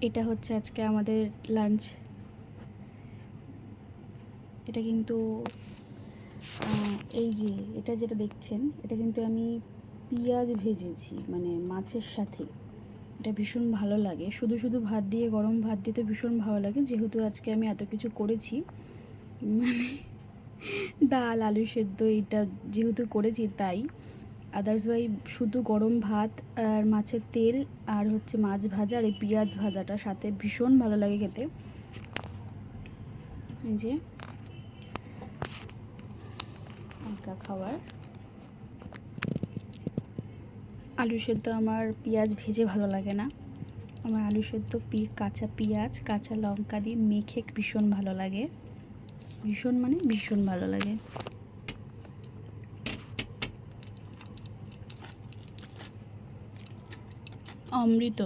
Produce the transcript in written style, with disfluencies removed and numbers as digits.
এটা হচ্ছে আজকে আমাদের লাঞ্চ। এটা কিন্তু এই যে এটা যেটা দেখছেন, এটা কিন্তু আমি পেঁয়াজ ভেজেছি, মানে মাছের সাথে। এটা ভীষণ ভালো লাগে, শুধু শুধু ভাত দিয়ে, গরম ভাত দিতে ভীষণ ভালো লাগে। যেহেতু আজকে আমি এত কিছু করেছি, মানে ডাল, আলু সেদ্ধ, এটা যেহেতু করেছি তাই। আদার্স ওয়াই শুধু গরম ভাত আর মাছের তেল আর হচ্ছে মাছ ভাজা আর এই পেঁয়াজ ভাজাটা সাথে ভীষণ ভালো লাগে খেতে। এই যে হালকা খাবার। আলু সেদ্ধ আমার পেঁয়াজ ভেজে ভালো লাগে না, আমার আলু সেদ্ধ কাঁচা পেঁয়াজ কাঁচা লঙ্কা দিয়ে মেখে ভীষণ ভালো লাগে, ভীষণ মানে ভীষণ ভালো লাগে। অমৃত।